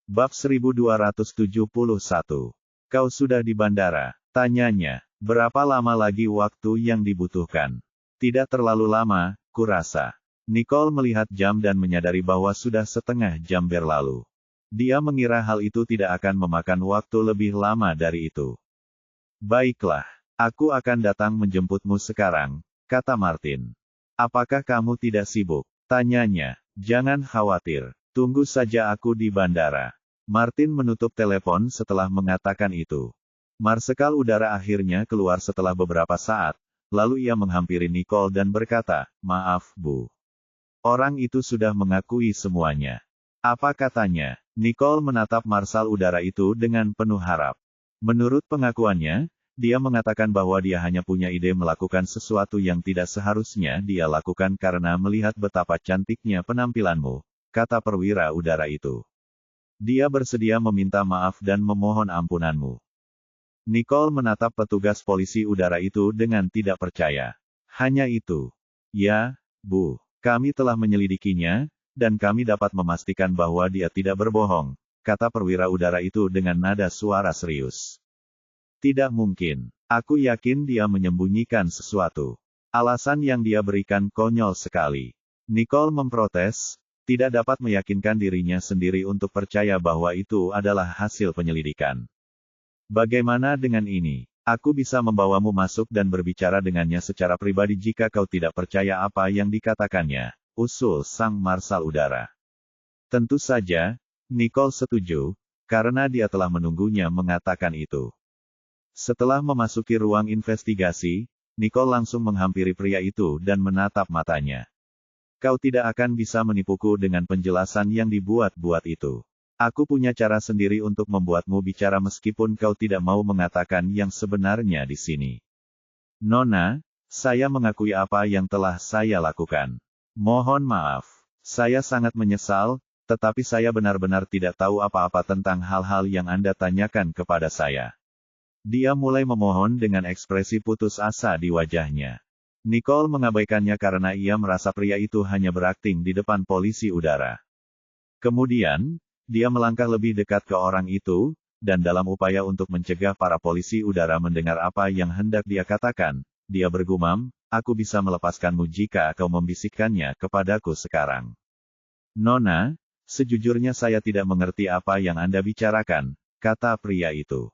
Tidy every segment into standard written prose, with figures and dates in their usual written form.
Bab 1271. Kau sudah di bandara? Tanyanya. Berapa lama lagi waktu yang dibutuhkan? Tidak terlalu lama, kurasa. Nicole melihat jam dan menyadari bahwa sudah setengah jam berlalu. Dia mengira hal itu tidak akan memakan waktu lebih lama dari itu. Baiklah, aku akan datang menjemputmu sekarang, kata Martin. Apakah kamu tidak sibuk? Tanyanya. Jangan khawatir, tunggu saja aku di bandara. Martin menutup telepon setelah mengatakan itu. Marsekal udara akhirnya keluar setelah beberapa saat, lalu ia menghampiri Nicole dan berkata, "Maaf, Bu. Orang itu sudah mengakui semuanya." Apa katanya? Nicole menatap marshal udara itu dengan penuh harap. Menurut pengakuannya, dia mengatakan bahwa dia hanya punya ide melakukan sesuatu yang tidak seharusnya dia lakukan karena melihat betapa cantiknya penampilanmu, kata perwira udara itu. Dia bersedia meminta maaf dan memohon ampunanmu. Nicole menatap petugas polisi udara itu dengan tidak percaya. Hanya itu. Ya, Bu. Kami telah menyelidikinya, dan kami dapat memastikan bahwa dia tidak berbohong, kata perwira udara itu dengan nada suara serius. Tidak mungkin. Aku yakin dia menyembunyikan sesuatu. Alasan yang dia berikan konyol sekali. Nicole memprotes, tidak dapat meyakinkan dirinya sendiri untuk percaya bahwa itu adalah hasil penyelidikan. Bagaimana dengan ini? Aku bisa membawamu masuk dan berbicara dengannya secara pribadi jika kau tidak percaya apa yang dikatakannya, usul sang marshal udara. Tentu saja, Nicole setuju, karena dia telah menunggunya mengatakan itu. Setelah memasuki ruang investigasi, Nicole langsung menghampiri pria itu dan menatap matanya. Kau tidak akan bisa menipuku dengan penjelasan yang dibuat-buat itu. Aku punya cara sendiri untuk membuatmu bicara meskipun kau tidak mau mengatakan yang sebenarnya di sini. Nona, saya mengakui apa yang telah saya lakukan. Mohon maaf. Saya sangat menyesal, tetapi saya benar-benar tidak tahu apa-apa tentang hal-hal yang Anda tanyakan kepada saya. Dia mulai memohon dengan ekspresi putus asa di wajahnya. Nicole mengabaikannya karena ia merasa pria itu hanya berakting di depan polisi udara. Kemudian, dia melangkah lebih dekat ke orang itu, dan dalam upaya untuk mencegah para polisi udara mendengar apa yang hendak dia katakan, dia bergumam, "Aku bisa melepaskanmu jika kau membisikkannya kepadaku sekarang." Nona, sejujurnya saya tidak mengerti apa yang Anda bicarakan, kata pria itu.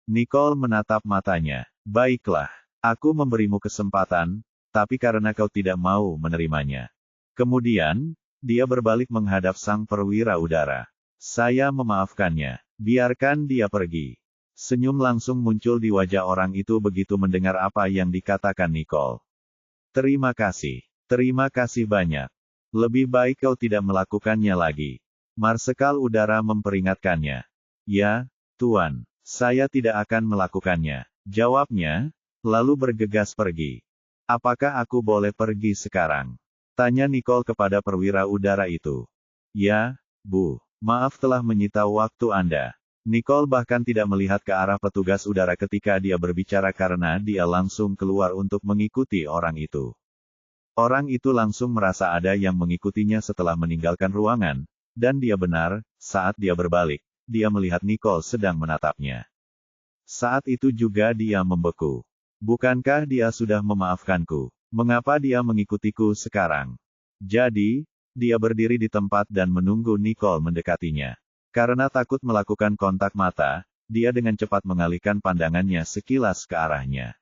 Nicole menatap matanya. Baiklah. Aku memberimu kesempatan, tapi karena kau tidak mau menerimanya. Kemudian, dia berbalik menghadap sang perwira udara. Saya memaafkannya. Biarkan dia pergi. Senyum langsung muncul di wajah orang itu begitu mendengar apa yang dikatakan Nicole. Terima kasih banyak. Lebih baik kau tidak melakukannya lagi. Marsekal udara memperingatkannya. Ya, Tuan, saya tidak akan melakukannya, jawabnya. Lalu bergegas pergi. Apakah aku boleh pergi sekarang? Tanya Nicole kepada perwira udara itu. Ya, Bu. Maaf telah menyita waktu Anda. Nicole bahkan tidak melihat ke arah petugas udara ketika dia berbicara karena dia langsung keluar untuk mengikuti orang itu. Orang itu langsung merasa ada yang mengikutinya setelah meninggalkan ruangan, dan dia benar, saat dia berbalik, dia melihat Nicole sedang menatapnya. Saat itu juga dia membeku. Bukankah dia sudah memaafkanku? Mengapa dia mengikutiku sekarang? Jadi, dia berdiri di tempat dan menunggu Nicole mendekatinya. Karena takut melakukan kontak mata, dia dengan cepat mengalihkan pandangannya sekilas ke arahnya.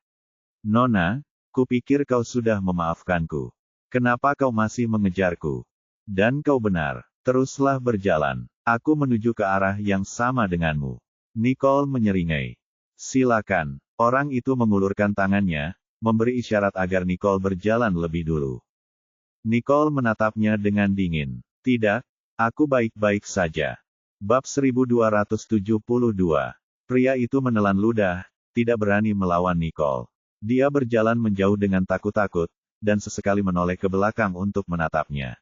Nona, kupikir kau sudah memaafkanku. Kenapa kau masih mengejarku? Dan kau benar, teruslah berjalan. Aku menuju ke arah yang sama denganmu. Nicole menyeringai. Silakan. Orang itu mengulurkan tangannya, memberi isyarat agar Nicole berjalan lebih dulu. Nicole menatapnya dengan dingin. Tidak, aku baik-baik saja. Bab 1272. Pria itu menelan ludah, tidak berani melawan Nicole. Dia berjalan menjauh dengan takut-takut, dan sesekali menoleh ke belakang untuk menatapnya.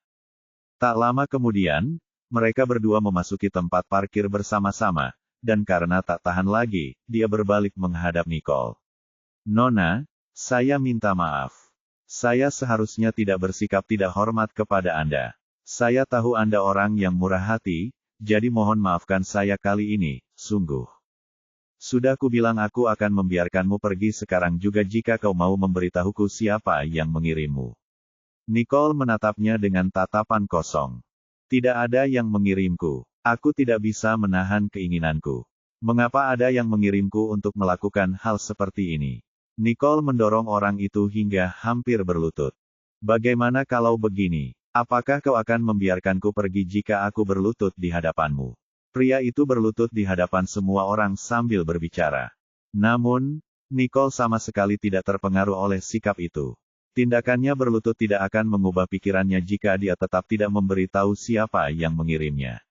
Tak lama kemudian, mereka berdua memasuki tempat parkir bersama-sama. Dan karena tak tahan lagi, dia berbalik menghadap Nicole. Nona, saya minta maaf. Saya seharusnya tidak bersikap tidak hormat kepada Anda. Saya tahu Anda orang yang murah hati, jadi mohon maafkan saya kali ini, sungguh. Sudah kubilang aku akan membiarkanmu pergi sekarang juga jika kau mau memberitahuku siapa yang mengirimmu. Nicole menatapnya dengan tatapan kosong. Tidak ada yang mengirimku. Aku tidak bisa menahan keinginanku. Mengapa ada yang mengirimku untuk melakukan hal seperti ini? Nicole mendorong orang itu hingga hampir berlutut. Bagaimana kalau begini? Apakah kau akan membiarkanku pergi jika aku berlutut di hadapanmu? Pria itu berlutut di hadapan semua orang sambil berbicara. Namun, Nicole sama sekali tidak terpengaruh oleh sikap itu. Tindakannya berlutut tidak akan mengubah pikirannya jika dia tetap tidak memberitahu siapa yang mengirimnya.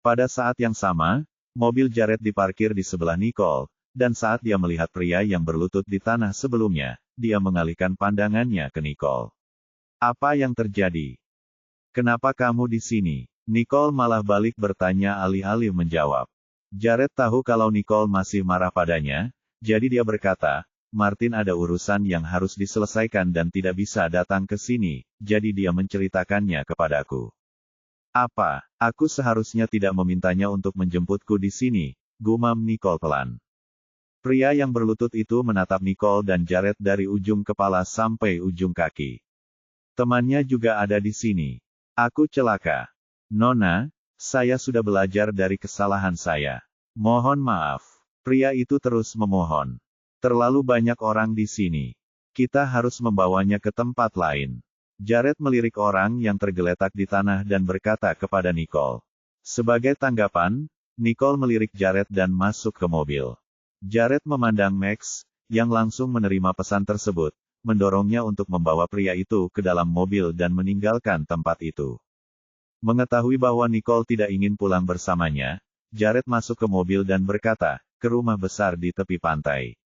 Pada saat yang sama, mobil Jared diparkir di sebelah Nicole, dan saat dia melihat pria yang berlutut di tanah sebelumnya, dia mengalihkan pandangannya ke Nicole. Apa yang terjadi? Kenapa kamu di sini? Nicole malah balik bertanya alih-alih menjawab. Jared tahu kalau Nicole masih marah padanya, jadi dia berkata, Martin ada urusan yang harus diselesaikan dan tidak bisa datang ke sini, jadi dia menceritakannya kepadaku. Apa? Aku seharusnya tidak memintanya untuk menjemputku di sini, gumam Nicole pelan. Pria yang berlutut itu menatap Nicole dan Jared dari ujung kepala sampai ujung kaki. Temannya juga ada di sini. Aku celaka. Nona, saya sudah belajar dari kesalahan saya. Mohon maaf. Pria itu terus memohon. Terlalu banyak orang di sini. Kita harus membawanya ke tempat lain. Jared melirik orang yang tergeletak di tanah dan berkata kepada Nicole. Sebagai tanggapan, Nicole melirik Jared dan masuk ke mobil. Jared memandang Max, yang langsung menerima pesan tersebut, mendorongnya untuk membawa pria itu ke dalam mobil dan meninggalkan tempat itu. Mengetahui bahwa Nicole tidak ingin pulang bersamanya, Jared masuk ke mobil dan berkata, ke rumah besar di tepi pantai.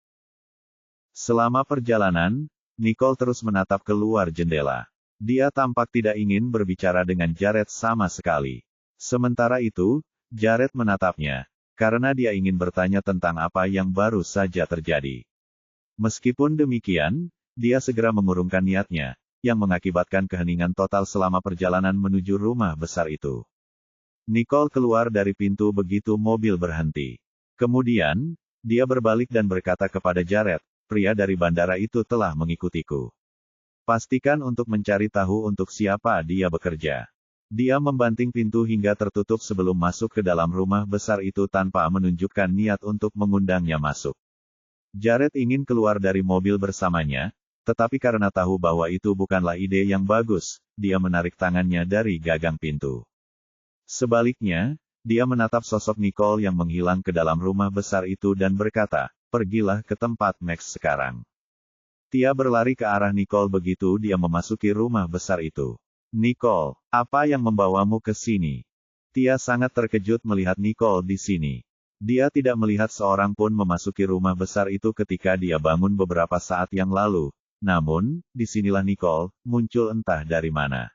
Selama perjalanan, Nicole terus menatap keluar jendela. Dia tampak tidak ingin berbicara dengan Jared sama sekali. Sementara itu, Jared menatapnya, karena dia ingin bertanya tentang apa yang baru saja terjadi. Meskipun demikian, dia segera mengurungkan niatnya, yang mengakibatkan keheningan total selama perjalanan menuju rumah besar itu. Nicole keluar dari pintu begitu mobil berhenti. Kemudian, dia berbalik dan berkata kepada Jared, pria dari bandara itu telah mengikutiku. Pastikan untuk mencari tahu untuk siapa dia bekerja. Dia membanting pintu hingga tertutup sebelum masuk ke dalam rumah besar itu tanpa menunjukkan niat untuk mengundangnya masuk. Jared ingin keluar dari mobil bersamanya, tetapi karena tahu bahwa itu bukanlah ide yang bagus, dia menarik tangannya dari gagang pintu. Sebaliknya, dia menatap sosok Nicole yang menghilang ke dalam rumah besar itu dan berkata, pergilah ke tempat Max sekarang. Dia berlari ke arah Nicole begitu dia memasuki rumah besar itu. Nicole, apa yang membawamu ke sini? Dia sangat terkejut melihat Nicole di sini. Dia tidak melihat seorang pun memasuki rumah besar itu ketika dia bangun beberapa saat yang lalu. Namun, disinilah Nicole, muncul entah dari mana.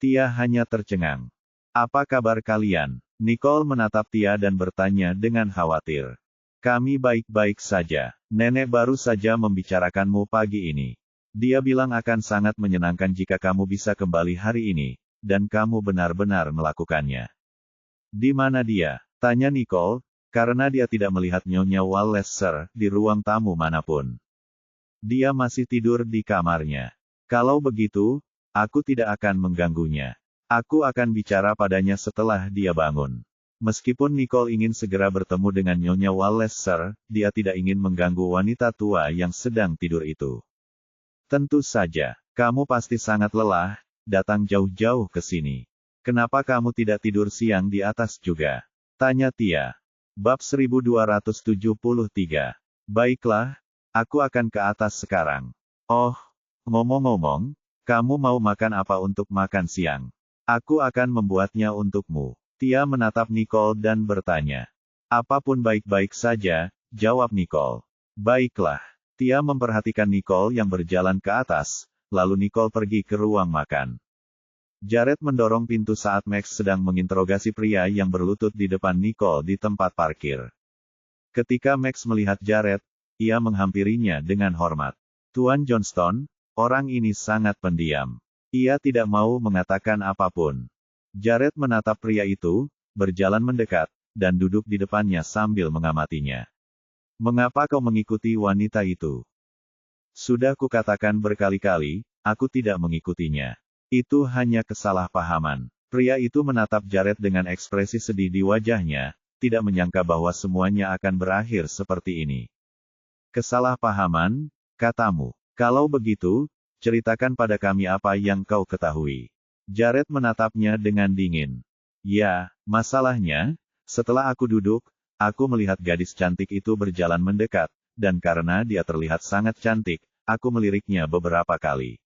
Tia hanya tercengang. Apa kabar kalian? Nicole menatap Tia dan bertanya dengan khawatir. Kami baik-baik saja. Nenek baru saja membicarakanmu pagi ini. Dia bilang akan sangat menyenangkan jika kamu bisa kembali hari ini, dan kamu benar-benar melakukannya. Di mana dia? Tanya Nicole, karena dia tidak melihat Nyonya Walleser di ruang tamu manapun. Dia masih tidur di kamarnya. Kalau begitu, aku tidak akan mengganggunya. Aku akan bicara padanya setelah dia bangun. Meskipun Nicole ingin segera bertemu dengan Nyonya Walleser, dia tidak ingin mengganggu wanita tua yang sedang tidur itu. Tentu saja, kamu pasti sangat lelah, datang jauh-jauh ke sini. Kenapa kamu tidak tidur siang di atas juga? Tanya Tia. Bab 1273. Baiklah, aku akan ke atas sekarang. Oh, ngomong-ngomong, kamu mau makan apa untuk makan siang? Aku akan membuatnya untukmu. Tia menatap Nicole dan bertanya. Apapun baik-baik saja, jawab Nicole. Baiklah. Tia memperhatikan Nicole yang berjalan ke atas, lalu Nicole pergi ke ruang makan. Jared mendorong pintu saat Max sedang menginterogasi pria yang berlutut di depan Nicole di tempat parkir. Ketika Max melihat Jared, ia menghampirinya dengan hormat. Tuan Johnston, orang ini sangat pendiam. Ia tidak mau mengatakan apapun. Jared menatap pria itu, berjalan mendekat, dan duduk di depannya sambil mengamatinya. "Mengapa kau mengikuti wanita itu?" "Sudah kukatakan berkali-kali, aku tidak mengikutinya. Itu hanya kesalahpahaman." Pria itu menatap Jared dengan ekspresi sedih di wajahnya, tidak menyangka bahwa semuanya akan berakhir seperti ini. "Kesalahpahaman, katamu. Kalau begitu, ceritakan pada kami apa yang kau ketahui." Jared menatapnya dengan dingin. "Ya, masalahnya, setelah aku duduk, aku melihat gadis cantik itu berjalan mendekat, dan karena dia terlihat sangat cantik, aku meliriknya beberapa kali.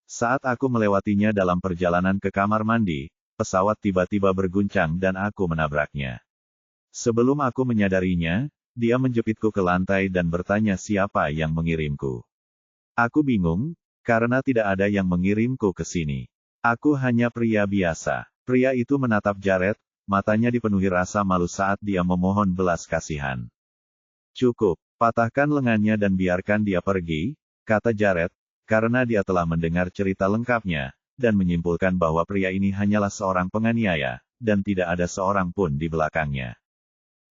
Saat aku melewatinya dalam perjalanan ke kamar mandi, pesawat tiba-tiba berguncang dan aku menabraknya. Sebelum aku menyadarinya, dia menjepitku ke lantai dan bertanya siapa yang mengirimku. Aku bingung, karena tidak ada yang mengirimku ke sini. Aku hanya pria biasa." Pria itu menatap Jared, matanya dipenuhi rasa malu saat dia memohon belas kasihan. "Cukup, patahkan lengannya dan biarkan dia pergi," kata Jared, karena dia telah mendengar cerita lengkapnya, dan menyimpulkan bahwa pria ini hanyalah seorang penganiaya, dan tidak ada seorang pun di belakangnya.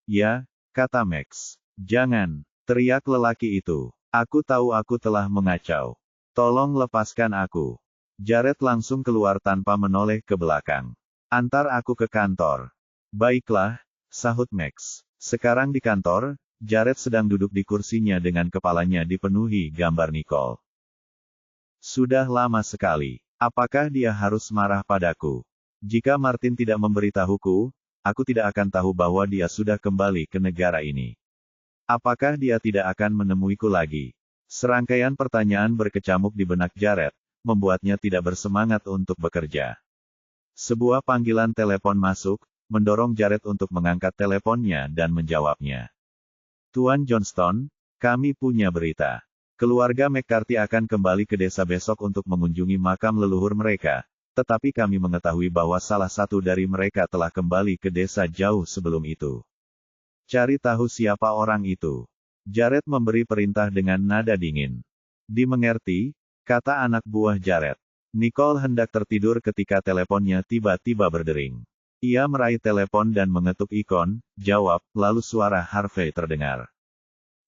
"Ya," kata Max. "Jangan," teriak lelaki itu. "Aku tahu aku telah mengacau. Tolong lepaskan aku." Jared langsung keluar tanpa menoleh ke belakang. "Antar aku ke kantor." "Baiklah," sahut Max. Sekarang di kantor, Jared sedang duduk di kursinya dengan kepalanya dipenuhi gambar Nicole. "Sudah lama sekali. Apakah dia harus marah padaku? Jika Martin tidak memberitahuku, aku tidak akan tahu bahwa dia sudah kembali ke negara ini. Apakah dia tidak akan menemuiku lagi?" Serangkaian pertanyaan berkecamuk di benak Jared, membuatnya tidak bersemangat untuk bekerja. Sebuah panggilan telepon masuk, mendorong Jared untuk mengangkat teleponnya dan menjawabnya. "Tuan Johnston, kami punya berita. Keluarga McCarthy akan kembali ke desa besok untuk mengunjungi makam leluhur mereka, tetapi kami mengetahui bahwa salah satu dari mereka telah kembali ke desa jauh sebelum itu. Cari tahu siapa orang itu." Jared memberi perintah dengan nada dingin. "Dimengerti," kata anak buah Jared. Nicole hendak tertidur ketika teleponnya tiba-tiba berdering. Ia meraih telepon dan mengetuk ikon, "Jawab," lalu suara Harvey terdengar.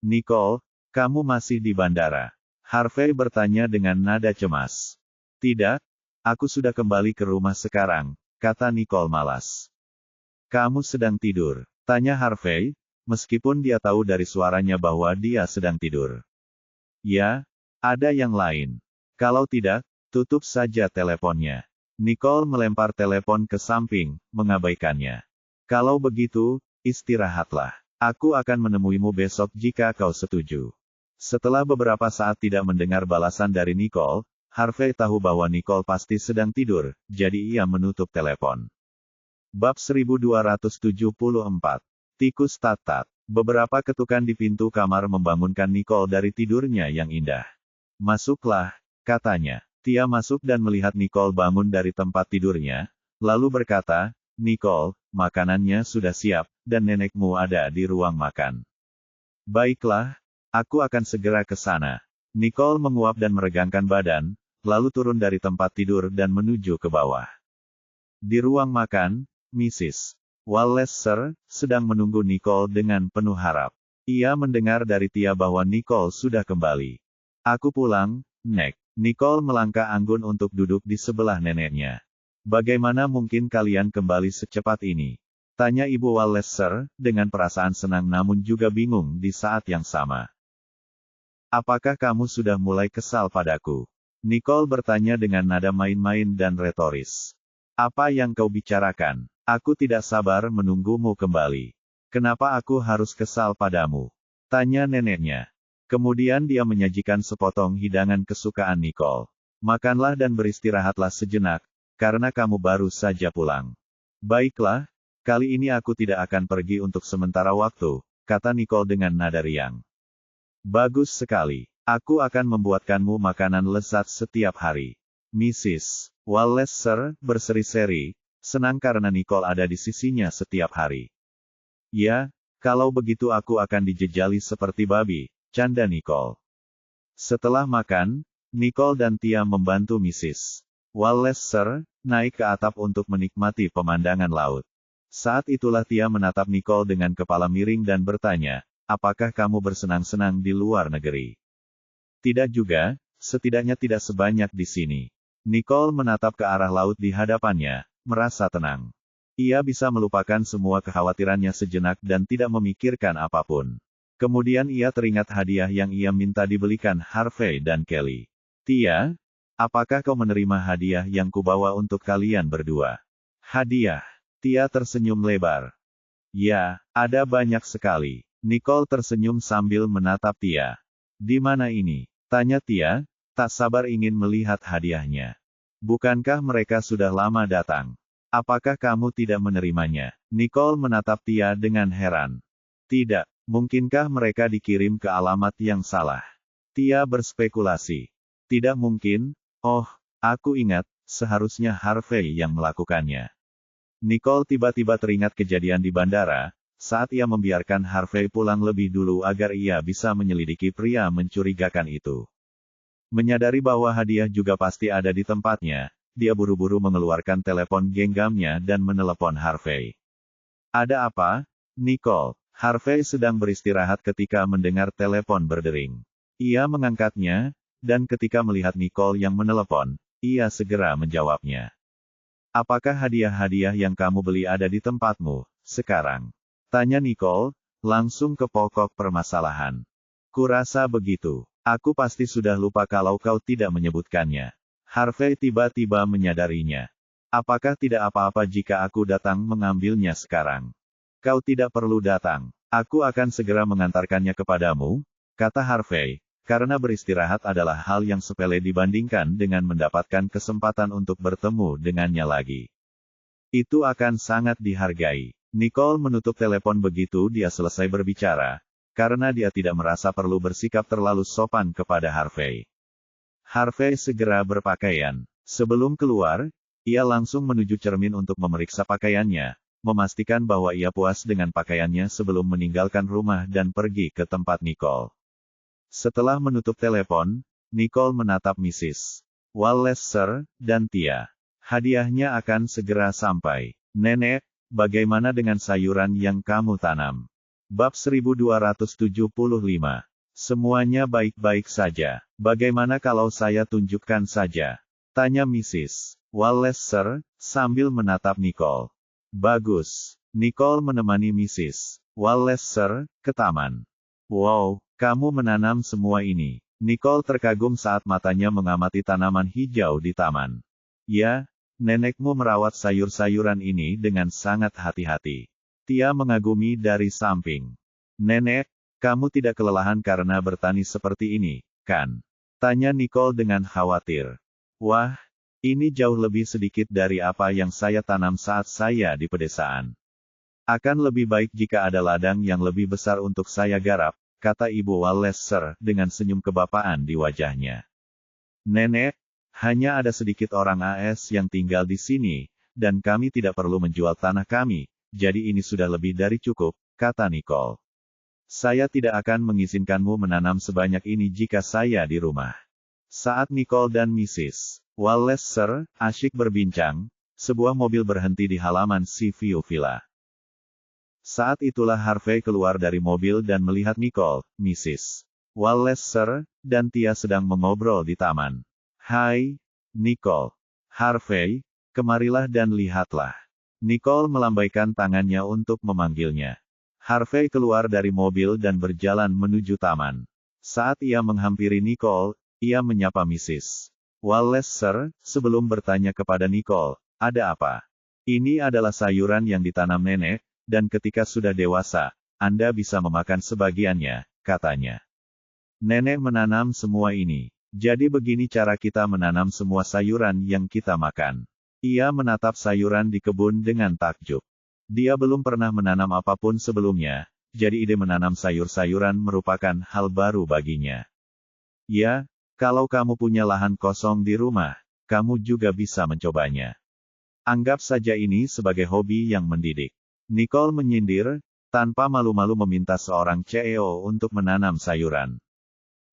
"Nicole, kamu masih di bandara?" Harvey bertanya dengan nada cemas. "Tidak, aku sudah kembali ke rumah sekarang," kata Nicole malas. "Kamu sedang tidur?" tanya Harvey, meskipun dia tahu dari suaranya bahwa dia sedang tidur. "Ya, ada yang lain. Kalau tidak, tutup saja teleponnya." Nicole melempar telepon ke samping, mengabaikannya. "Kalau begitu, istirahatlah. Aku akan menemuimu besok jika kau setuju." Setelah beberapa saat tidak mendengar balasan dari Nicole, Harvey tahu bahwa Nicole pasti sedang tidur, jadi ia menutup telepon. Bab 1274. Tikus Tatat. Beberapa ketukan di pintu kamar membangunkan Nicole dari tidurnya yang indah. "Masuklah," katanya. Tia masuk dan melihat Nicole bangun dari tempat tidurnya, lalu berkata, "Nicole, makanannya sudah siap, dan nenekmu ada di ruang makan." "Baiklah, aku akan segera ke sana." Nicole menguap dan meregangkan badan, lalu turun dari tempat tidur dan menuju ke bawah. Di ruang makan, Mrs. Walleser sedang menunggu Nicole dengan penuh harap. Ia mendengar dari Tia bahwa Nicole sudah kembali. "Aku pulang, Nek." Nicole melangkah anggun untuk duduk di sebelah neneknya. "Bagaimana mungkin kalian kembali secepat ini?" tanya Ibu Walleser, dengan perasaan senang namun juga bingung di saat yang sama. "Apakah kamu sudah mulai kesal padaku?" Nicole bertanya dengan nada main-main dan retoris. "Apa yang kau bicarakan? Aku tidak sabar menunggumu kembali." "Kenapa aku harus kesal padamu?" tanya neneknya. Kemudian dia menyajikan sepotong hidangan kesukaan Nicole. "Makanlah dan beristirahatlah sejenak, karena kamu baru saja pulang." "Baiklah, kali ini aku tidak akan pergi untuk sementara waktu," kata Nicole dengan nada riang. "Bagus sekali. Aku akan membuatkanmu makanan lezat setiap hari." Mrs. Walleser berseri-seri, senang karena Nicole ada di sisinya setiap hari. "Ya, kalau begitu aku akan dijejali seperti babi," canda Nicole. Setelah makan, Nicole dan Tia membantu Mrs. Walleser naik ke atap untuk menikmati pemandangan laut. Saat itulah Tia menatap Nicole dengan kepala miring dan bertanya, apakah kamu bersenang-senang di luar negeri? Tidak juga, setidaknya tidak sebanyak di sini. Nicole menatap ke arah laut di hadapannya, merasa tenang. Ia bisa melupakan semua kekhawatirannya sejenak dan tidak memikirkan apapun. Kemudian ia teringat hadiah yang ia minta dibelikan Harvey dan Kelly. Tia, apakah kau menerima hadiah yang kubawa untuk kalian berdua? Hadiah. Tia tersenyum lebar. Ya, ada banyak sekali. Nicole tersenyum sambil menatap Tia. Di mana ini? Tanya Tia, tak sabar ingin melihat hadiahnya. Bukankah mereka sudah lama datang? Apakah kamu tidak menerimanya? Nicole menatap Tia dengan heran. Tidak, mungkinkah mereka dikirim ke alamat yang salah? Tia berspekulasi. Tidak mungkin, oh, aku ingat, seharusnya Harvey yang melakukannya. Nicole tiba-tiba teringat kejadian di bandara, saat ia membiarkan Harvey pulang lebih dulu agar ia bisa menyelidiki pria mencurigakan itu. Menyadari bahwa hadiah juga pasti ada di tempatnya, dia buru-buru mengeluarkan telepon genggamnya dan menelepon Harvey. Ada apa, Nicole? Harvey sedang beristirahat ketika mendengar telepon berdering. Ia mengangkatnya, dan ketika melihat Nicole yang menelepon, ia segera menjawabnya. Apakah hadiah-hadiah yang kamu beli ada di tempatmu, sekarang? Tanya Nicole, langsung ke pokok permasalahan. Kurasa begitu. Aku pasti sudah lupa kalau kau tidak menyebutkannya. Harvey tiba-tiba menyadarinya. Apakah tidak apa-apa jika aku datang mengambilnya sekarang? Kau tidak perlu datang. Aku akan segera mengantarkannya kepadamu, kata Harvey, karena beristirahat adalah hal yang sepele dibandingkan dengan mendapatkan kesempatan untuk bertemu dengannya lagi. Itu akan sangat dihargai. Nicole menutup telepon begitu dia selesai berbicara, karena dia tidak merasa perlu bersikap terlalu sopan kepada Harvey. Harvey segera berpakaian. Sebelum keluar, ia langsung menuju cermin untuk memeriksa pakaiannya, memastikan bahwa ia puas dengan pakaiannya sebelum meninggalkan rumah dan pergi ke tempat Nicole. Setelah menutup telepon, Nicole menatap Mrs. Wallace dan Tia. Hadiahnya akan segera sampai. Nenek, bagaimana dengan sayuran yang kamu tanam? Bab 1275. Semuanya baik-baik saja. Bagaimana kalau saya tunjukkan saja? Tanya Mrs. Wallace sambil menatap Nicole. Bagus. Nicole menemani Mrs. Wallace ke taman. Wow, kamu menanam semua ini. Nicole terkagum saat matanya mengamati tanaman hijau di taman. Ya, nenekmu merawat sayur-sayuran ini dengan sangat hati-hati. Tia mengagumi dari samping. Nenek, kamu tidak kelelahan karena bertani seperti ini, kan? Tanya Nicole dengan khawatir. Wah, ini jauh lebih sedikit dari apa yang saya tanam saat saya di pedesaan. Akan lebih baik jika ada ladang yang lebih besar untuk saya garap, kata Ibu Wallace dengan senyum kebapaan di wajahnya. Nenek, hanya ada sedikit orang AS yang tinggal di sini, dan kami tidak perlu menjual tanah kami, jadi ini sudah lebih dari cukup, kata Nicole. Saya tidak akan mengizinkanmu menanam sebanyak ini jika saya di rumah. Saat Nicole dan Mrs. Wallace asyik berbincang, sebuah mobil berhenti di halaman Seaview Villa. Saat itulah Harvey keluar dari mobil dan melihat Nicole, Mrs. Wallace, dan Tia sedang mengobrol di taman. Hai, Nicole. Harvey, kemarilah dan lihatlah. Nicole melambaikan tangannya untuk memanggilnya. Harvey keluar dari mobil dan berjalan menuju taman. Saat ia menghampiri Nicole, ia menyapa Mrs. Wallace sebelum bertanya kepada Nicole, ada apa? Ini adalah sayuran yang ditanam nenek, dan ketika sudah dewasa, Anda bisa memakan sebagiannya, katanya. Nenek menanam semua ini. Jadi begini cara kita menanam semua sayuran yang kita makan. Ia menatap sayuran di kebun dengan takjub. Dia belum pernah menanam apapun sebelumnya, jadi ide menanam sayur-sayuran merupakan hal baru baginya. Ya, kalau kamu punya lahan kosong di rumah, kamu juga bisa mencobanya. Anggap saja ini sebagai hobi yang mendidik. Nicole menyindir, tanpa malu-malu meminta seorang CEO untuk menanam sayuran.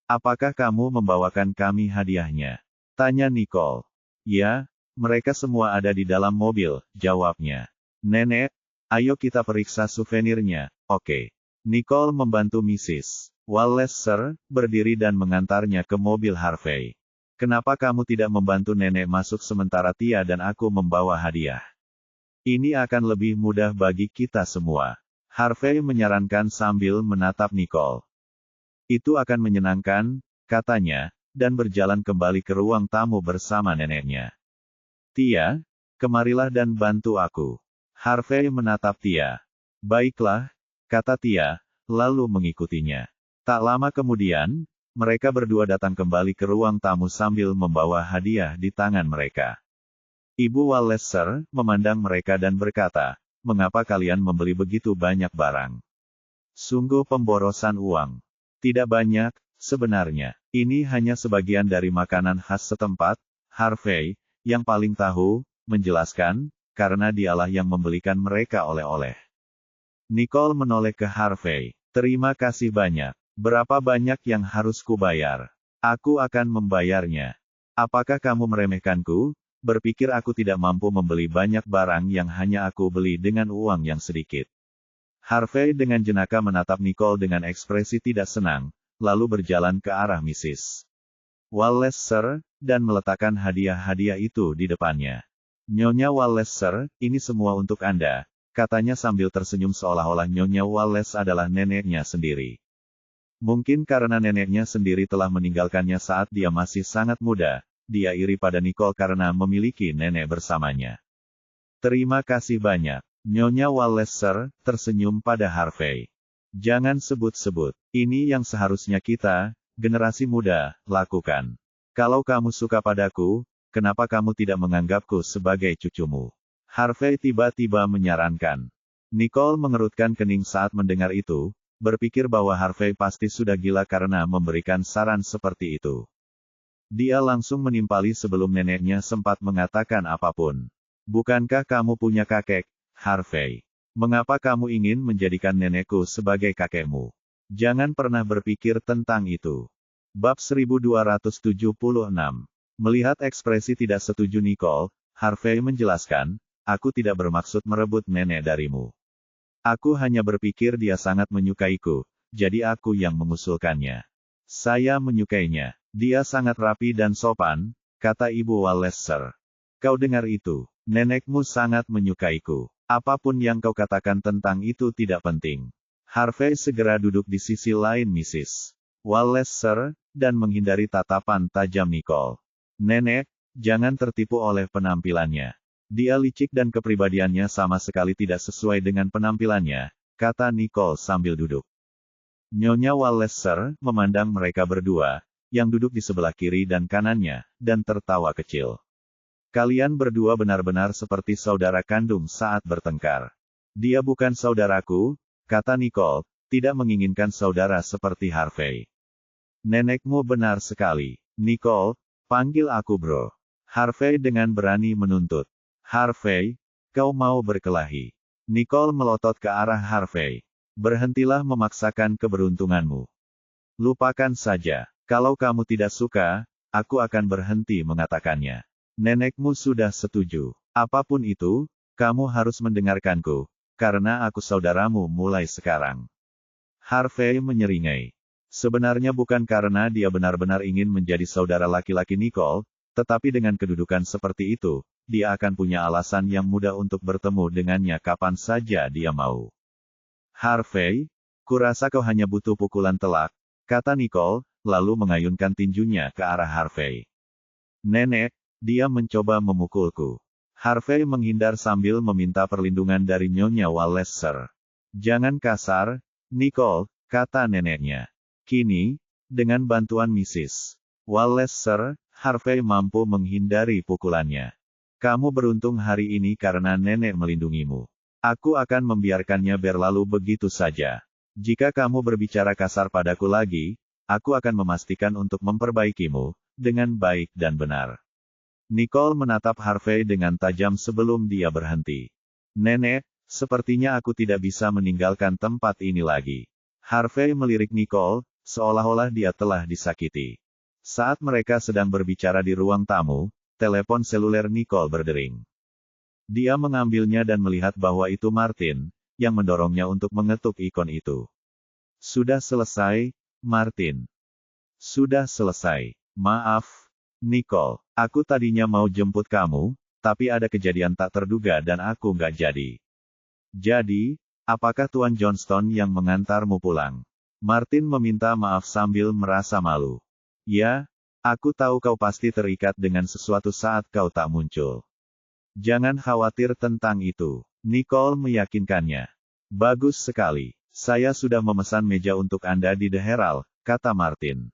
Apakah kamu membawakan kami hadiahnya? Tanya Nicole. Ya, mereka semua ada di dalam mobil, jawabnya. Nenek, Ayo kita periksa souvenirnya, oke. Nicole membantu Mrs. Wallace Sir, berdiri dan mengantarnya ke mobil Harvey. Kenapa kamu tidak membantu nenek masuk sementara Tia dan aku membawa hadiah? Ini akan lebih mudah bagi kita semua. Harvey menyarankan sambil menatap Nicole. Itu akan menyenangkan, katanya, dan berjalan kembali ke ruang tamu bersama neneknya. Tia, kemarilah dan bantu aku. Harvey menatap Tia. Baiklah, kata Tia, lalu mengikutinya. Tak lama kemudian, mereka berdua datang kembali ke ruang tamu sambil membawa hadiah di tangan mereka. Ibu Wallace Sir memandang mereka dan berkata, mengapa kalian membeli begitu banyak barang? Sungguh pemborosan uang. Tidak banyak, sebenarnya. Ini hanya sebagian dari makanan khas setempat, Harvey, yang paling tahu, menjelaskan, karena dialah yang membelikan mereka oleh-oleh. Nicole menoleh ke Harvey. Terima kasih banyak. Berapa banyak yang harus kubayar? Aku akan membayarnya. Apakah kamu meremehkanku? Berpikir aku tidak mampu membeli banyak barang yang hanya aku beli dengan uang yang sedikit. Harvey dengan jenaka menatap Nicole dengan ekspresi tidak senang, lalu berjalan ke arah Mrs. Wallace Sir, dan meletakkan hadiah-hadiah itu di depannya. Nyonya Wallace Sir, ini semua untuk Anda, katanya sambil tersenyum seolah-olah Nyonya Wallace adalah neneknya sendiri. Mungkin karena neneknya sendiri telah meninggalkannya saat dia masih sangat muda, dia iri pada Nicole karena memiliki nenek bersamanya. Terima kasih banyak, Nyonya Wallace Sir, tersenyum pada Harvey. Jangan sebut-sebut, ini yang seharusnya kita, generasi muda, lakukan. Kalau kamu suka padaku, kenapa kamu tidak menganggapku sebagai cucumu? Harvey tiba-tiba menyarankan. Nicole mengerutkan kening saat mendengar itu, berpikir bahwa Harvey pasti sudah gila karena memberikan saran seperti itu. Dia langsung menimpali sebelum neneknya sempat mengatakan apapun. Bukankah kamu punya kakek, Harvey? Mengapa kamu ingin menjadikan nenekku sebagai kakekmu? Jangan pernah berpikir tentang itu. Bab 1276. Melihat ekspresi tidak setuju Nicole, Harvey menjelaskan, aku tidak bermaksud merebut nenek darimu. Aku hanya berpikir dia sangat menyukaiku, jadi aku yang mengusulkannya. Saya menyukainya. Dia sangat rapi dan sopan, kata Ibu Wallace Sir. Kau dengar itu, nenekmu sangat menyukaiku. Apapun yang kau katakan tentang itu tidak penting. Harvey segera duduk di sisi lain Mrs. Wallace Sir, dan menghindari tatapan tajam Nicole. Nenek, jangan tertipu oleh penampilannya. Dia licik dan kepribadiannya sama sekali tidak sesuai dengan penampilannya, kata Nicole sambil duduk. Nyonya Wallace Sir memandang mereka berdua, yang duduk di sebelah kiri dan kanannya, dan tertawa kecil. Kalian berdua benar-benar seperti saudara kandung saat bertengkar. Dia bukan saudaraku, kata Nicole, tidak menginginkan saudara seperti Harvey. Nenekmu benar sekali. Nicole, panggil aku bro. Harvey dengan berani menuntut. Harvey, kau mau berkelahi. Nicole melotot ke arah Harvey. Berhentilah memaksakan keberuntunganmu. Lupakan saja. Kalau kamu tidak suka, aku akan berhenti mengatakannya. Nenekmu sudah setuju. Apapun itu, kamu harus mendengarkanku, karena aku saudaramu mulai sekarang. Harvey menyeringai. Sebenarnya bukan karena dia benar-benar ingin menjadi saudara laki-laki Nicole, tetapi dengan kedudukan seperti itu, dia akan punya alasan yang mudah untuk bertemu dengannya kapan saja dia mau. Harvey, kurasa kau hanya butuh pukulan telak, kata Nicole, lalu mengayunkan tinjunya ke arah Harvey. Nenek, dia mencoba memukulku. Harvey menghindar sambil meminta perlindungan dari Nyonya Wallace Sir. Jangan kasar, Nicole, kata neneknya. Kini, dengan bantuan Mrs. Wallace Sir, Harvey mampu menghindari pukulannya. Kamu beruntung hari ini karena nenek melindungimu. Aku akan membiarkannya berlalu begitu saja. Jika kamu berbicara kasar padaku lagi, aku akan memastikan untuk memperbaikimu, dengan baik dan benar. Nicole menatap Harvey dengan tajam sebelum dia berhenti. Nenek, sepertinya aku tidak bisa meninggalkan tempat ini lagi. Harvey melirik Nicole, seolah-olah dia telah disakiti. Saat mereka sedang berbicara di ruang tamu, telepon seluler Nicole berdering. Dia mengambilnya dan melihat bahwa itu Martin, yang mendorongnya untuk mengetuk ikon itu. Sudah selesai, Martin. Sudah selesai. Maaf, Nicole. Aku tadinya mau jemput kamu, tapi ada kejadian tak terduga dan aku nggak jadi. Jadi, apakah Tuan Johnston yang mengantarmu pulang? Martin meminta maaf sambil merasa malu. Ya, aku tahu kau pasti terikat dengan sesuatu saat kau tak muncul. Jangan khawatir tentang itu. Nicole meyakinkannya. Bagus sekali. Saya sudah memesan meja untuk Anda di The Herald, kata Martin.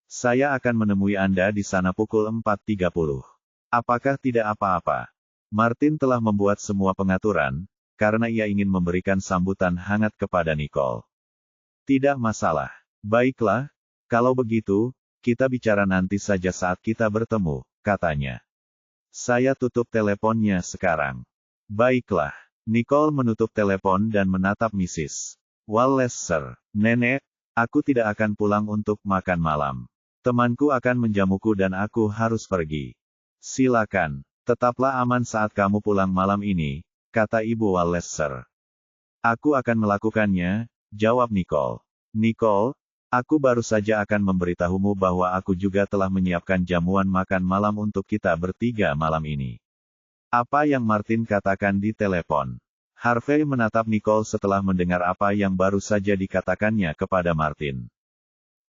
Saya akan menemui Anda di sana pukul 4.30. Apakah tidak apa-apa? Martin telah membuat semua pengaturan, karena ia ingin memberikan sambutan hangat kepada Nicole. Tidak masalah. Baiklah, kalau begitu, kita bicara nanti saja saat kita bertemu, katanya. Saya tutup teleponnya sekarang. Baiklah. Nicole menutup telepon dan menatap Mrs. Walleser. Nenek, aku tidak akan pulang untuk makan malam. Temanku akan menjamuku dan aku harus pergi. Silakan, tetaplah aman saat kamu pulang malam ini, kata Ibu Walleser. Aku akan melakukannya, jawab Nicole. Nicole, aku baru saja akan memberitahumu bahwa aku juga telah menyiapkan jamuan makan malam untuk kita bertiga malam ini. Apa yang Martin katakan di telepon? Harvey menatap Nicole setelah mendengar apa yang baru saja dikatakannya kepada Martin.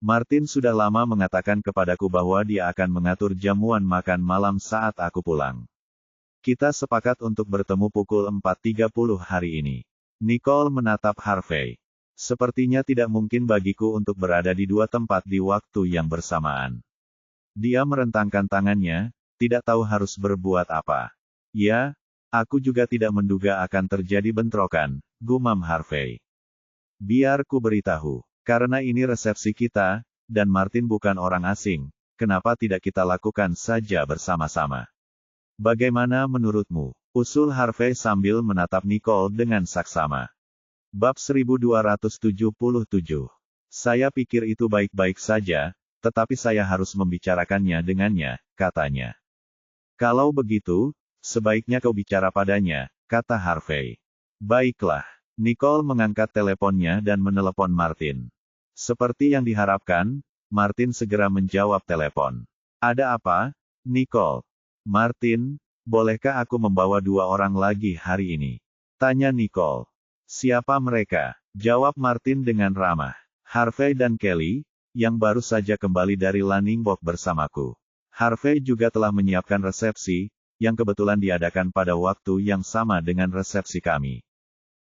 Martin sudah lama mengatakan kepadaku bahwa dia akan mengatur jamuan makan malam saat aku pulang. Kita sepakat untuk bertemu pukul 4.30 hari ini. Nicole menatap Harvey. Sepertinya tidak mungkin bagiku untuk berada di dua tempat di waktu yang bersamaan. Dia merentangkan tangannya, tidak tahu harus berbuat apa. Ya, aku juga tidak menduga akan terjadi bentrokan, gumam Harvey. Biar ku beritahu, karena ini resepsi kita, dan Martin bukan orang asing, kenapa tidak kita lakukan saja bersama-sama? Bagaimana menurutmu? Usul Harvey sambil menatap Nicole dengan saksama. Bab 1277. Saya pikir itu baik-baik saja, tetapi saya harus membicarakannya dengannya, katanya. Kalau begitu, sebaiknya kau bicara padanya, kata Harvey. Baiklah. Nicole mengangkat teleponnya dan menelepon Martin. Seperti yang diharapkan, Martin segera menjawab telepon. Ada apa, Nicole? Martin, bolehkah aku membawa 2 orang lagi hari ini? Tanya Nicole. Siapa mereka? Jawab Martin dengan ramah. Harvey dan Kelly, yang baru saja kembali dari Lanningbok bersamaku. Harvey juga telah menyiapkan resepsi, yang kebetulan diadakan pada waktu yang sama dengan resepsi kami.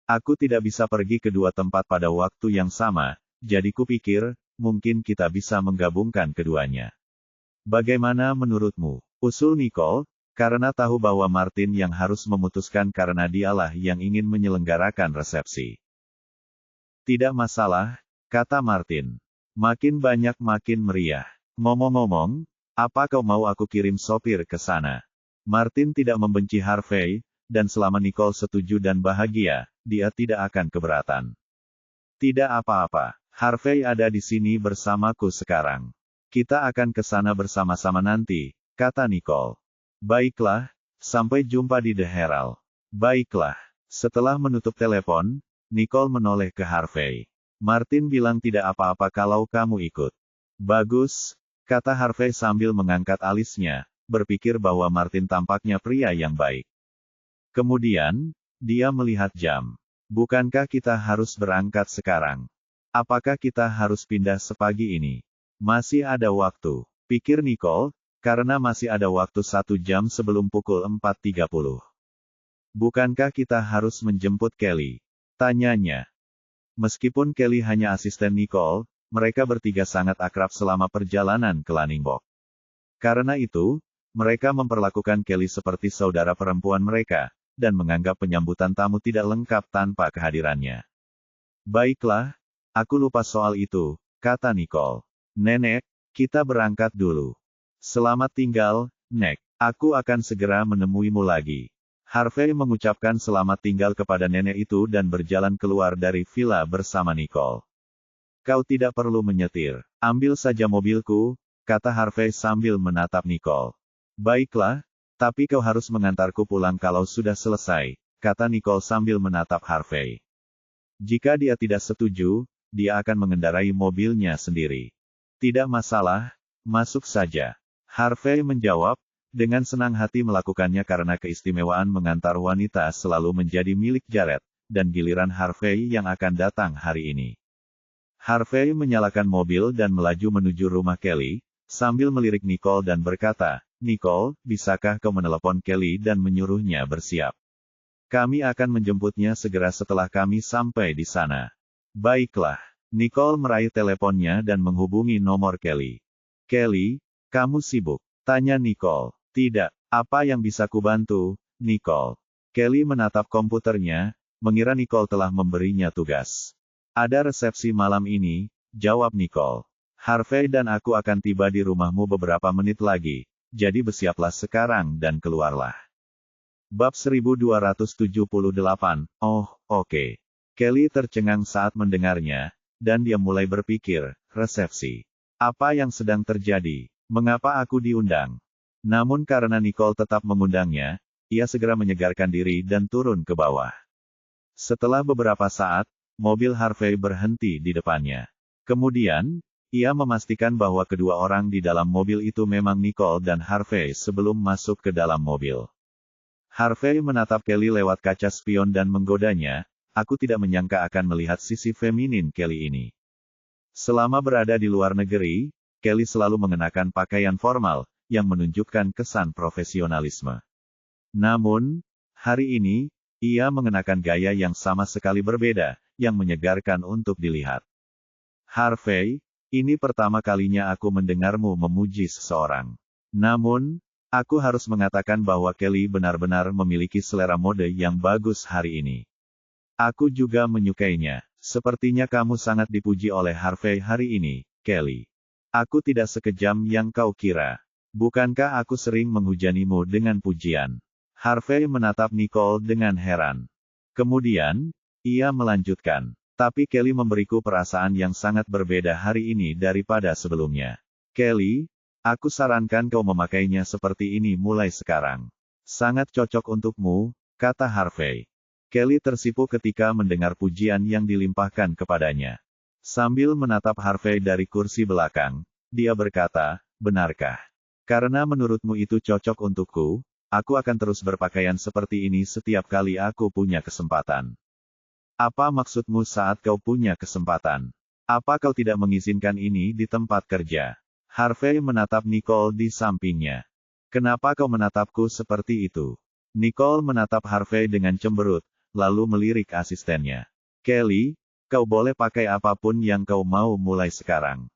Aku tidak bisa pergi ke dua tempat pada waktu yang sama, jadi kupikir, mungkin kita bisa menggabungkan keduanya. Bagaimana menurutmu? Usul Nicole, karena tahu bahwa Martin yang harus memutuskan karena dialah yang ingin menyelenggarakan resepsi. Tidak masalah, kata Martin. Makin banyak makin meriah. Ngomong-ngomong, apa kau mau aku kirim sopir ke sana? Martin tidak membenci Harvey, dan selama Nicole setuju dan bahagia, dia tidak akan keberatan. Tidak apa-apa, Harvey ada di sini bersamaku sekarang. Kita akan ke sana bersama-sama nanti, kata Nicole. Baiklah, sampai jumpa di The Herald. Baiklah. Setelah menutup telepon, Nicole menoleh ke Harvey. Martin bilang tidak apa-apa kalau kamu ikut. Bagus, kata Harvey sambil mengangkat alisnya, berpikir bahwa Martin tampaknya pria yang baik. Kemudian, dia melihat jam. Bukankah kita harus berangkat sekarang? Apakah kita harus pindah sepagi ini? Masih ada waktu, pikir Nicole, karena masih ada waktu 1 jam sebelum pukul 4.30. Bukankah kita harus menjemput Kelly? Tanyanya. Meskipun Kelly hanya asisten Nicole, mereka bertiga sangat akrab selama perjalanan ke Lanningbok. Karena itu, mereka memperlakukan Kelly seperti saudara perempuan mereka, dan menganggap penyambutan tamu tidak lengkap tanpa kehadirannya. Baiklah, aku lupa soal itu, kata Nicole. Nenek, kita berangkat dulu. Selamat tinggal, Nek. Aku akan segera menemuimu lagi. Harvey mengucapkan selamat tinggal kepada nenek itu dan berjalan keluar dari villa bersama Nicole. Kau tidak perlu menyetir. Ambil saja mobilku, kata Harvey sambil menatap Nicole. Baiklah, Tapi kau harus mengantarku pulang kalau sudah selesai, kata Nicole sambil menatap Harvey. Jika dia tidak setuju, dia akan mengendarai mobilnya sendiri. Tidak masalah, masuk saja. Harvey menjawab, dengan senang hati melakukannya karena keistimewaan mengantar wanita selalu menjadi milik Jared, dan giliran Harvey yang akan datang hari ini. Harvey menyalakan mobil dan melaju menuju rumah Kelly, sambil melirik Nicole dan berkata, Nicole, bisakah kau menelepon Kelly dan menyuruhnya bersiap? Kami akan menjemputnya segera setelah kami sampai di sana. Baiklah. Nicole meraih teleponnya dan menghubungi nomor Kelly. Kelly, kamu sibuk? Tanya Nicole. Tidak. Apa yang bisa kubantu, Nicole? Kelly menatap komputernya, mengira Nicole telah memberinya tugas. Ada resepsi malam ini, jawab Nicole. Harvey dan aku akan tiba di rumahmu beberapa menit lagi, jadi bersiaplah sekarang dan keluarlah. Bab 1278, oh, oke. Kelly tercengang saat mendengarnya, dan dia mulai berpikir, resepsi. Apa yang sedang terjadi? Mengapa aku diundang? Namun karena Nicole tetap mengundangnya, ia segera menyegarkan diri dan turun ke bawah. Setelah beberapa saat, mobil Harvey berhenti di depannya. Kemudian, ia memastikan bahwa kedua orang di dalam mobil itu memang Nicole dan Harvey sebelum masuk ke dalam mobil. Harvey menatap Kelly lewat kaca spion dan menggodanya, aku tidak menyangka akan melihat sisi feminin Kelly ini. Selama berada di luar negeri, Kelly selalu mengenakan pakaian formal, yang menunjukkan kesan profesionalisme. Namun, hari ini, ia mengenakan gaya yang sama sekali berbeda, yang menyegarkan untuk dilihat. Harvey, ini pertama kalinya aku mendengarmu memuji seseorang. Namun, aku harus mengatakan bahwa Kelly benar-benar memiliki selera mode yang bagus hari ini. Aku juga menyukainya. Sepertinya kamu sangat dipuji oleh Harvey hari ini, Kelly. Aku tidak sekejam yang kau kira. Bukankah aku sering menghujanimu dengan pujian? Harvey menatap Nicole dengan heran. Kemudian, ia melanjutkan. Tapi Kelly memberiku perasaan yang sangat berbeda hari ini daripada sebelumnya. Kelly, aku sarankan kau memakainya seperti ini mulai sekarang. Sangat cocok untukmu, kata Harvey. Kelly tersipu ketika mendengar pujian yang dilimpahkan kepadanya. Sambil menatap Harvey dari kursi belakang, dia berkata, benarkah? Karena menurutmu itu cocok untukku, aku akan terus berpakaian seperti ini setiap kali aku punya kesempatan. Apa maksudmu saat kau punya kesempatan? Apa kau tidak mengizinkan ini di tempat kerja? Harvey menatap Nicole di sampingnya. Kenapa kau menatapku seperti itu? Nicole menatap Harvey dengan cemberut, lalu melirik asistennya. Kelly, kau boleh pakai apapun yang kau mau mulai sekarang.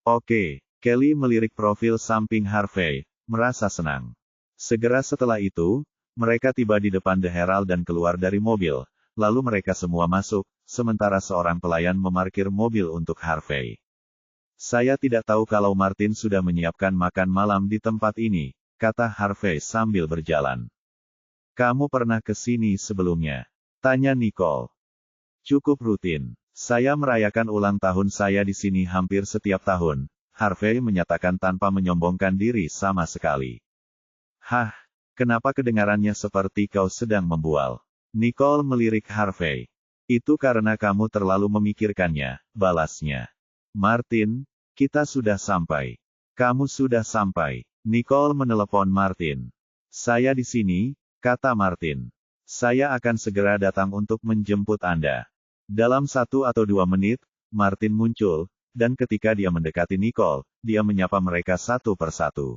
Oke, Kelly melirik profil samping Harvey, merasa senang. Segera setelah itu, mereka tiba di depan The Herald dan keluar dari mobil, lalu mereka semua masuk, sementara seorang pelayan memarkir mobil untuk Harvey. Saya tidak tahu kalau Martin sudah menyiapkan makan malam di tempat ini, kata Harvey sambil berjalan. Kamu pernah ke sini sebelumnya? Tanya Nicole. Cukup rutin. Saya merayakan ulang tahun saya di sini hampir setiap tahun, Harvey menyatakan tanpa menyombongkan diri sama sekali. Hah, kenapa kedengarannya seperti kau sedang membual? Nicole melirik Harvey. Itu karena kamu terlalu memikirkannya, balasnya. Martin, kita sudah sampai. Kamu sudah sampai. Nicole menelepon Martin. Saya di sini, kata Martin. Saya akan segera datang untuk menjemput Anda. Dalam 1 atau 2 menit, Martin muncul, dan ketika dia mendekati Nicole, dia menyapa mereka satu persatu.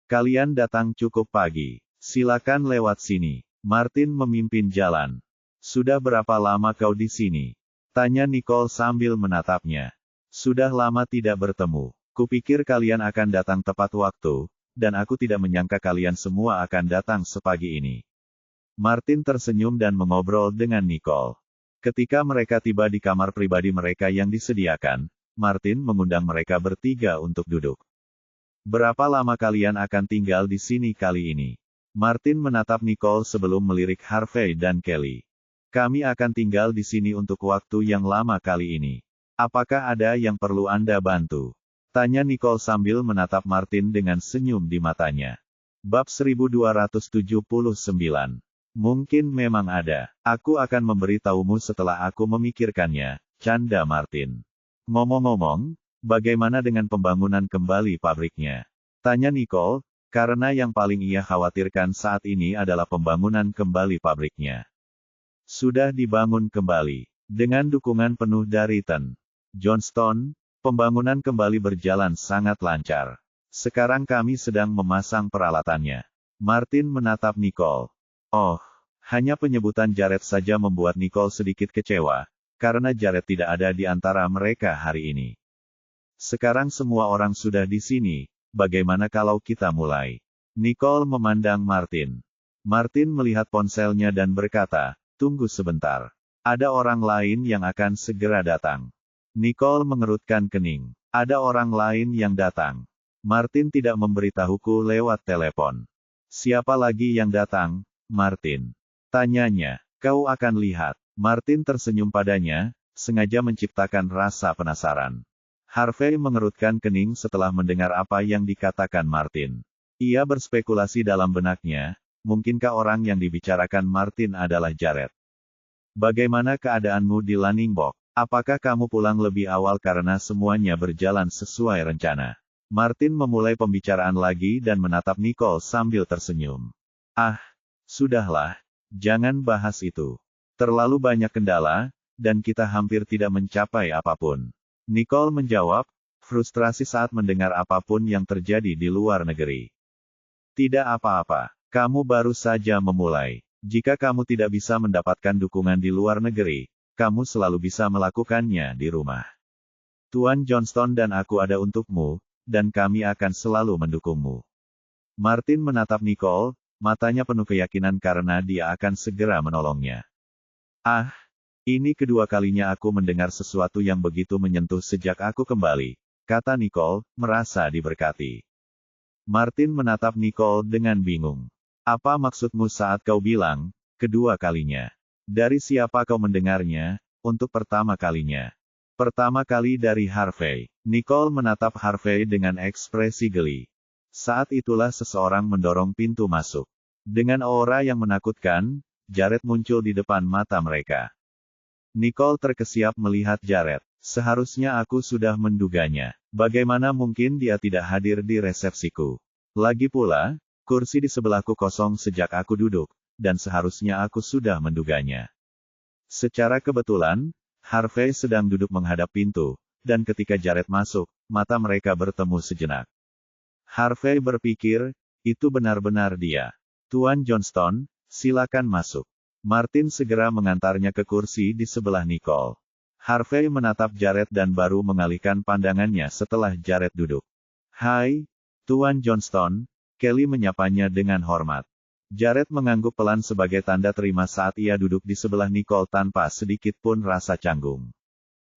Kalian datang cukup pagi. Silakan lewat sini. Martin memimpin jalan. Sudah berapa lama kau di sini? Tanya Nicole sambil menatapnya. Sudah lama tidak bertemu. Kupikir kalian akan datang tepat waktu, dan aku tidak menyangka kalian semua akan datang sepagi ini. Martin tersenyum dan mengobrol dengan Nicole. Ketika mereka tiba di kamar pribadi mereka yang disediakan, Martin mengundang mereka bertiga untuk duduk. Berapa lama kalian akan tinggal di sini kali ini? Martin menatap Nicole sebelum melirik Harvey dan Kelly. Kami akan tinggal di sini untuk waktu yang lama kali ini. Apakah ada yang perlu Anda bantu? Tanya Nicole sambil menatap Martin dengan senyum di matanya. Bab 1279. Mungkin memang ada. Aku akan memberitahumu setelah aku memikirkannya, canda Martin. Ngomong-ngomong, bagaimana dengan pembangunan kembali pabriknya? Tanya Nicole, karena yang paling ia khawatirkan saat ini adalah pembangunan kembali pabriknya. Sudah dibangun kembali. Dengan dukungan penuh dari Ten Johnston, pembangunan kembali berjalan sangat lancar. Sekarang kami sedang memasang peralatannya. Martin menatap Nicole. Oh, hanya penyebutan Jared saja membuat Nicole sedikit kecewa, karena Jared tidak ada di antara mereka hari ini. Sekarang semua orang sudah di sini, bagaimana kalau kita mulai? Nicole memandang Martin. Martin melihat ponselnya dan berkata, tunggu sebentar. Ada orang lain yang akan segera datang. Nicole mengerutkan kening. Ada orang lain yang datang. Martin tidak memberitahuku lewat telepon. Siapa lagi yang datang, Martin? Tanyanya. Kau akan lihat. Martin tersenyum padanya, sengaja menciptakan rasa penasaran. Harvey mengerutkan kening setelah mendengar apa yang dikatakan Martin. Ia berspekulasi dalam benaknya, mungkinkah orang yang dibicarakan Martin adalah Jared? Bagaimana keadaanmu di Lanningbok? Apakah kamu pulang lebih awal karena semuanya berjalan sesuai rencana? Martin memulai pembicaraan lagi dan menatap Nicole sambil tersenyum. Ah, sudahlah, jangan bahas itu. Terlalu banyak kendala, dan kita hampir tidak mencapai apapun. Nicole menjawab, frustrasi saat mendengar apapun yang terjadi di luar negeri. Tidak apa-apa, kamu baru saja memulai. Jika kamu tidak bisa mendapatkan dukungan di luar negeri, kamu selalu bisa melakukannya di rumah. Tuan Johnston dan aku ada untukmu, dan kami akan selalu mendukungmu. Martin menatap Nicole, matanya penuh keyakinan karena dia akan segera menolongnya. Ah, ini kedua kalinya aku mendengar sesuatu yang begitu menyentuh sejak aku kembali, kata Nicole, merasa diberkati. Martin menatap Nicole dengan bingung. Apa maksudmu saat kau bilang, kedua kalinya? Dari siapa kau mendengarnya, untuk pertama kalinya? Pertama kali dari Harvey. Nicole menatap Harvey dengan ekspresi geli. Saat itulah seseorang mendorong pintu masuk. Dengan aura yang menakutkan, Jared muncul di depan mata mereka. Nicole terkesiap melihat Jared. Seharusnya aku sudah menduganya. Bagaimana mungkin dia tidak hadir di resepsiku? Lagi pula, kursi di sebelahku kosong sejak aku duduk, dan seharusnya aku sudah menduganya. Secara kebetulan, Harvey sedang duduk menghadap pintu, dan ketika Jared masuk, mata mereka bertemu sejenak. Harvey berpikir, itu benar-benar dia. Tuan Johnston, silakan masuk. Martin segera mengantarnya ke kursi di sebelah Nicole. Harvey menatap Jared dan baru mengalihkan pandangannya setelah Jared duduk. Hai, Tuan Johnston, Kelly menyapanya dengan hormat. Jared mengangguk pelan sebagai tanda terima saat ia duduk di sebelah Nicole tanpa sedikit pun rasa canggung.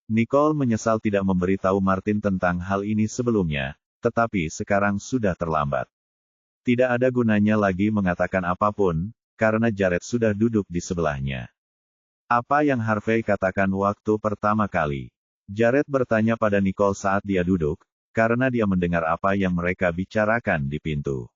Nicole menyesal tidak memberitahu Martin tentang hal ini sebelumnya, tetapi sekarang sudah terlambat. Tidak ada gunanya lagi mengatakan apapun, karena Jared sudah duduk di sebelahnya. Apa yang Harvey katakan waktu pertama kali? Jared bertanya pada Nicole saat dia duduk, karena dia mendengar apa yang mereka bicarakan di pintu.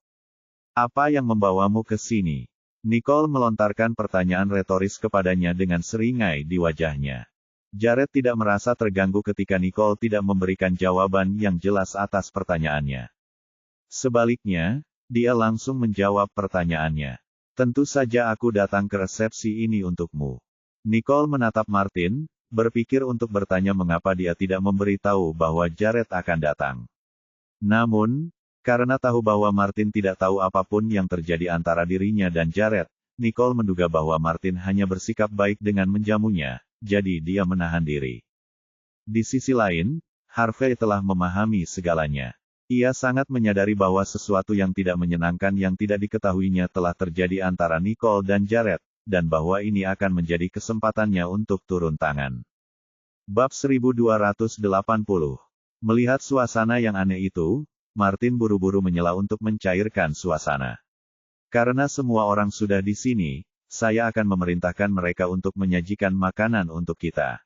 Apa yang membawamu ke sini? Nicole melontarkan pertanyaan retoris kepadanya dengan seringai di wajahnya. Jared tidak merasa terganggu ketika Nicole tidak memberikan jawaban yang jelas atas pertanyaannya. Sebaliknya, dia langsung menjawab pertanyaannya. Tentu saja aku datang ke resepsi ini untukmu. Nicole menatap Martin, berpikir untuk bertanya mengapa dia tidak memberitahu bahwa Jared akan datang. Namun, karena tahu bahwa Martin tidak tahu apapun yang terjadi antara dirinya dan Jared, Nicole menduga bahwa Martin hanya bersikap baik dengan menjamunya, jadi dia menahan diri. Di sisi lain, Harvey telah memahami segalanya. Ia sangat menyadari bahwa sesuatu yang tidak menyenangkan yang tidak diketahuinya telah terjadi antara Nicole dan Jared, dan bahwa ini akan menjadi kesempatannya untuk turun tangan. Bab 1280. Melihat suasana yang aneh itu, Martin buru-buru menyela untuk mencairkan suasana. Karena semua orang sudah di sini, saya akan memerintahkan mereka untuk menyajikan makanan untuk kita.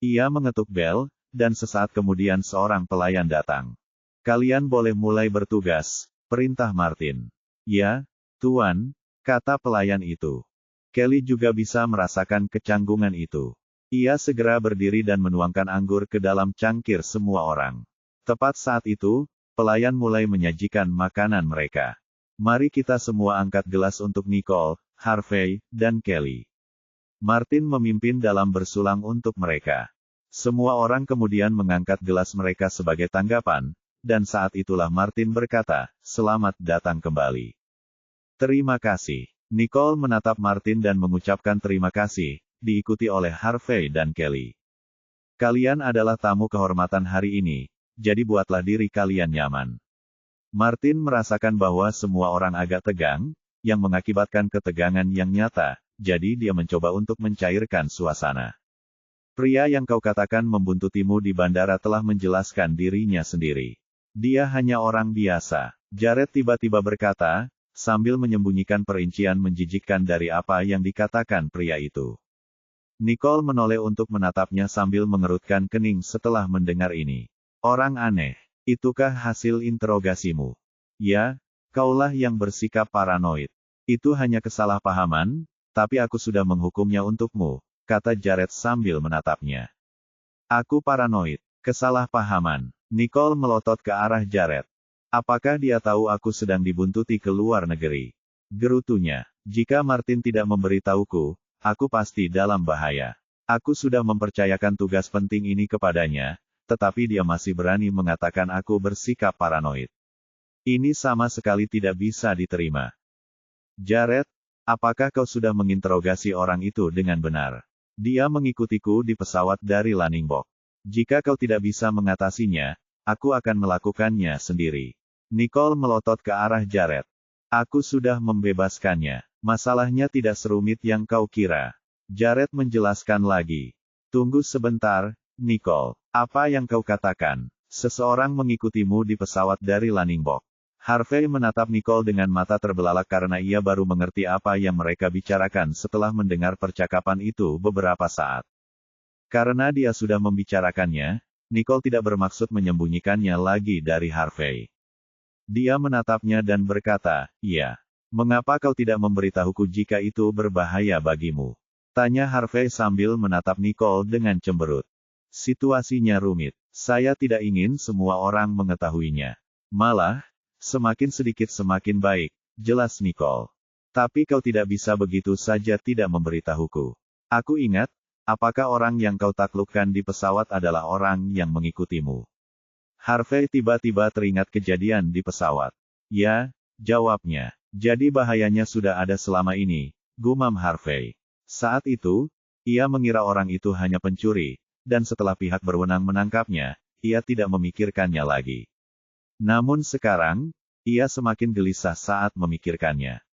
Ia mengetuk bel, dan sesaat kemudian seorang pelayan datang. Kalian boleh mulai bertugas, perintah Martin. Ya, Tuan, kata pelayan itu. Kelly juga bisa merasakan kecanggungan itu. Ia segera berdiri dan menuangkan anggur ke dalam cangkir semua orang. Tepat saat itu, pelayan mulai menyajikan makanan mereka. Mari kita semua angkat gelas untuk Nicole, Harvey, dan Kelly. Martin memimpin dalam bersulang untuk mereka. Semua orang kemudian mengangkat gelas mereka sebagai tanggapan, dan saat itulah Martin berkata, "Selamat datang kembali." Terima kasih. Nicole menatap Martin dan mengucapkan terima kasih, diikuti oleh Harvey dan Kelly. Kalian adalah tamu kehormatan hari ini, jadi buatlah diri kalian nyaman. Martin merasakan bahwa semua orang agak tegang, yang mengakibatkan ketegangan yang nyata, jadi dia mencoba untuk mencairkan suasana. Pria yang kau katakan membuntutimu di bandara telah menjelaskan dirinya sendiri. Dia hanya orang biasa. Jared tiba-tiba berkata, sambil menyembunyikan perincian menjijikkan dari apa yang dikatakan pria itu. Nicole menoleh untuk menatapnya sambil mengerutkan kening setelah mendengar ini. Orang aneh, itukah hasil interogasimu? Ya, kaulah yang bersikap paranoid. Itu hanya kesalahpahaman, tapi aku sudah menghukumnya untukmu, kata Jared sambil menatapnya. Aku paranoid, kesalahpahaman. Nicole melotot ke arah Jared. Apakah dia tahu aku sedang dibuntuti ke luar negeri? Gerutunya, jika Martin tidak memberitahuku, aku pasti dalam bahaya. Aku sudah mempercayakan tugas penting ini kepadanya, tetapi dia masih berani mengatakan aku bersikap paranoid. Ini sama sekali tidak bisa diterima. Jared, apakah kau sudah menginterogasi orang itu dengan benar? Dia mengikutiku di pesawat dari Lanningbok. Jika kau tidak bisa mengatasinya, aku akan melakukannya sendiri. Nicole melotot ke arah Jared. Aku sudah membebaskannya. Masalahnya tidak serumit yang kau kira. Jared menjelaskan lagi. Tunggu sebentar, Nicole. Apa yang kau katakan? Seseorang mengikutimu di pesawat dari Lanningbok. Harvey menatap Nicole dengan mata terbelalak karena ia baru mengerti apa yang mereka bicarakan setelah mendengar percakapan itu beberapa saat. Karena dia sudah membicarakannya, Nicole tidak bermaksud menyembunyikannya lagi dari Harvey. Dia menatapnya dan berkata, "Iya. Mengapa kau tidak memberitahuku jika itu berbahaya bagimu?" Tanya Harvey sambil menatap Nicole dengan cemberut. Situasinya rumit. Saya tidak ingin semua orang mengetahuinya. Malah, semakin sedikit semakin baik, jelas Nicole. Tapi kau tidak bisa begitu saja tidak memberitahuku. Aku ingat, apakah orang yang kau taklukkan di pesawat adalah orang yang mengikutimu? Harvey tiba-tiba teringat kejadian di pesawat. Ya, jawabnya. Jadi bahayanya sudah ada selama ini, gumam Harvey. Saat itu, ia mengira orang itu hanya pencuri, dan setelah pihak berwenang menangkapnya, ia tidak memikirkannya lagi. Namun sekarang, ia semakin gelisah saat memikirkannya.